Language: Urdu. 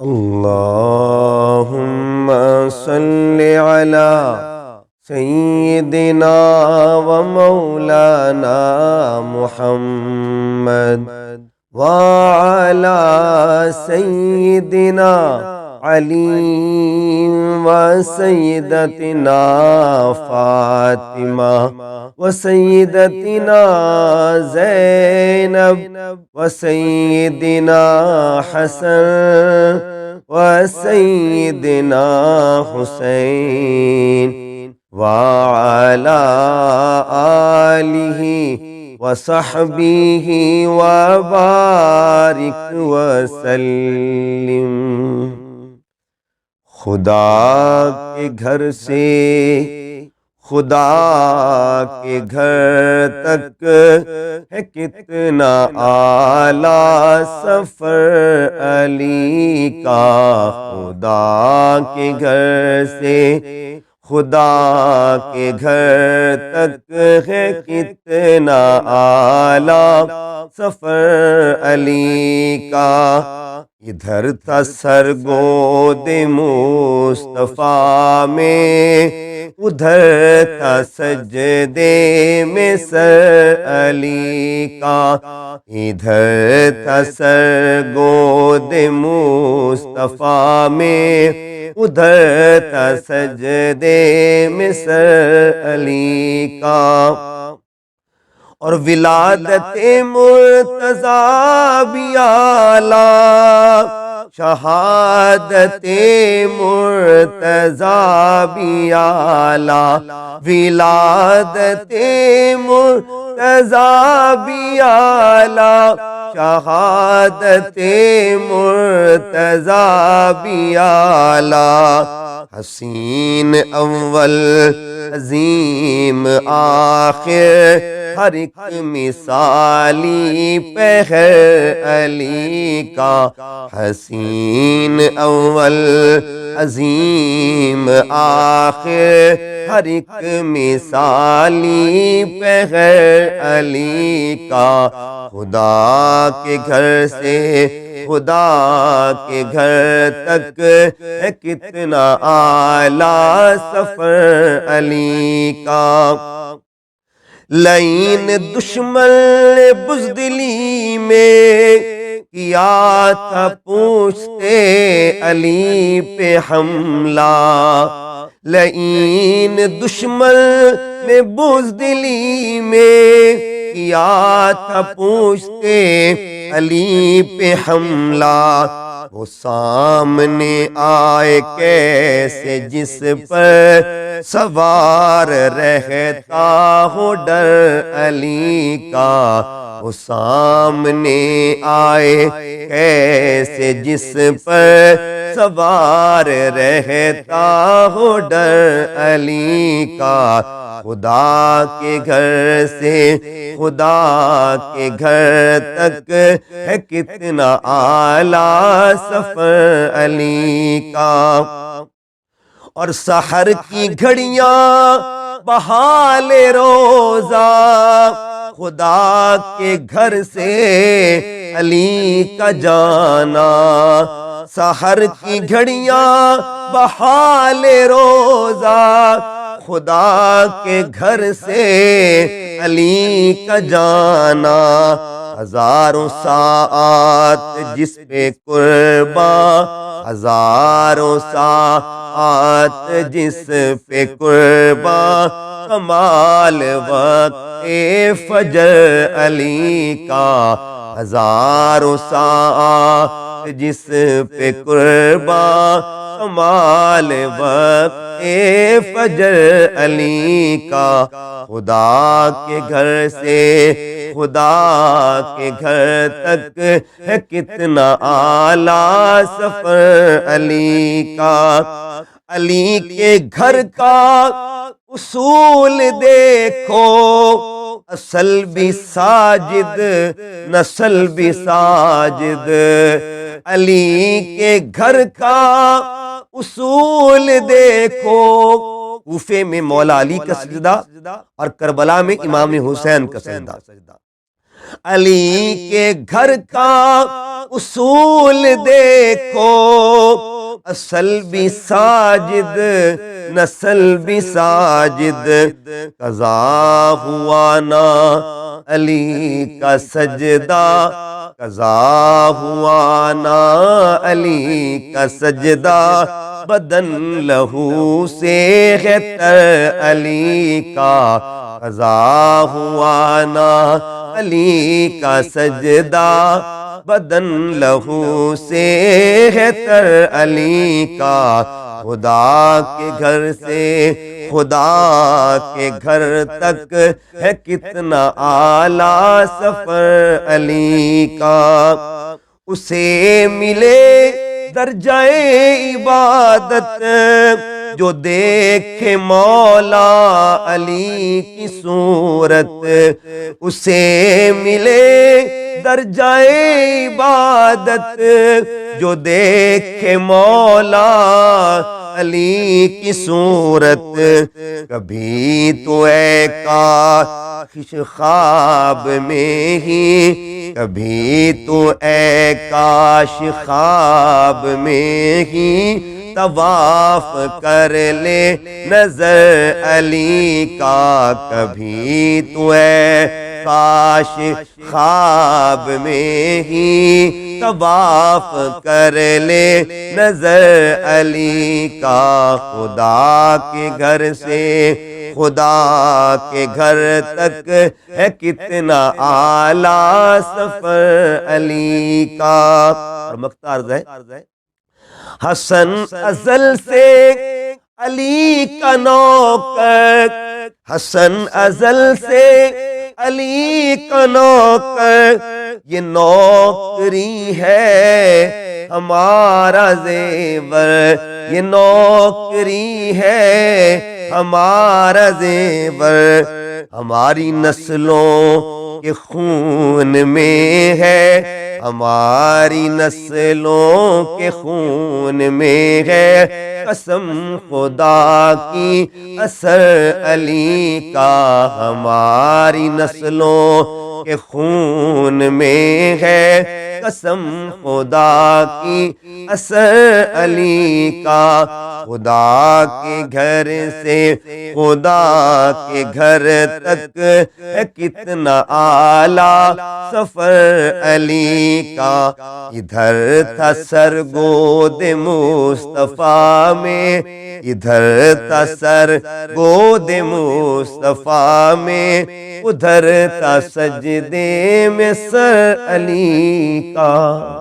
اللهم صل على سيدنا ومولانا محمد وعلى سيدنا علي وسيدتنا فاطمة وسيدتنا زينب وسيدنا حسن وسيدنا حسين وعلى آله وصحبه وبارك وسلم۔ خدا کے گھر سے خدا کے گھر تک ہے کتنا اعلیٰ سفر علی کا، خدا کے گھر سے خدا کے گھر تک ہے کتنا اعلیٰ سفر علی کا۔ ادھر تھا سرگود مصطفیٰ میں، ادھر تھا سجدے میں سر علی کا، ادھر تھا سرگود مصطفیٰ میں، ادھر تھا سجدے میں سر علی کا۔ اور ولادت مرتضیٰ بھی اعلیٰ، شہادت مرتضیٰ بھی اعلیٰ، ولادت مرتضیٰ بھی اعلیٰ، شہادت مرتضیٰ بھی اعلیٰ۔ حسین اول عظیم آخر، ہر ایک مثالی پہر علی کا، حسین اول عظیم آخر، ہر ایک مثالی پہر علی کا۔ خدا کے گھر سے خدا کے گھر تک ہے کتنا اعلیٰ سفر علی کا۔ لعین دشمن بزدلی میں کیا تھا پوچھتے علی پہ حملہ، لعین دشمن نے بزدلی میں کیا تھا پوچھتے علی پہ حملہ۔ وہ سامنے آئے کیسے جس پر سوار رہتا ہو ڈر علی کا، وہ سامنے آئے کیسے جس پر سوار رہتا ہو ڈر علی کا۔ خدا کے گھر سے خدا کے گھر تک ہے کتنا اعلیٰ سفر علی کا۔ اور سحر کی گھڑیاں بحال روزہ، خدا کے گھر سے علی کا جانا، سحر کی گھڑیاں بحال روزہ، خدا کے گھر سے علی کا جانا۔ ہزاروں ساعات جس پہ قرباں، ہزاروں ساعات جس پہ قرباں، کمال وقت فجر علی کا، ہزاروں ساعات جس پہ قرباں، کمال وقت فجر علی کا۔ خدا کے گھر سے خدا کے گھر تک ہے کتنا اعلیٰ سفر علی کا۔ علی کے گھر کا اصول دیکھو، اصل بھی ساجد نسل بھی ساجد، علی کے گھر کا اصول دیکھو، کوفے میں مولا علی کا سجدہ اور کربلا میں امام حسین کا سجدہ۔ علی کے گھر کا اصول دیکھو، اصل بھی ساجد نسل بھی ساجد، قضا ہوا نا علی کا سجدہ، قضا ہوا نا علی کا سجدہ، بدن لہو سے ہے تر علی کا، قضا ہوا نا علی کا سجدہ، بدن لہو سے ہے تر علی کا، خدا کے گھر سے خدا کے گھر تک ہے کتنا اعلیٰ سفر علی کا، اسے ملے درجہ عبادت جو دیکھے مولا علی کی صورت، اسے ملے درجہ عبادت جو دیکھے مولا علی کی صورت، کبھی تو اے کاش خواب میں ہی، کبھی تو اے کاش خواب میں ہی طواف کر لے نظر علی کا، کبھی تو اے کاش خواب میں ہی طواف کر لے نظر علی کا، خدا کے گھر سے خدا کے گھر تک ہے کتنا اعلیٰ سفر علی کا۔ اور مقطع عرض ہے، حسن ازل سے علی کا نوکر، حسن ازل سے علی کا نوکر، یہ نوکری ہے ہمارا زیور، یہ نوکری ہے ہمارا زیور، ہماری نسلوں کے خون میں ہے، ہماری نسلوں کے خون میں ہے، قسم خدا کی اثر علی کا، ہماری نسلوں کے خون میں ہے، قسم خدا کی اثر علی کا، خدا کے گھر سے خدا کے گھر تک ہے کتنا اعلیٰ سفر علی کا، ادھر تھا سر گود مصطفیٰ میں، ادھر تھا سر گود مصطفیٰ میں، ادھر تھا سجدے میں سر علی کا۔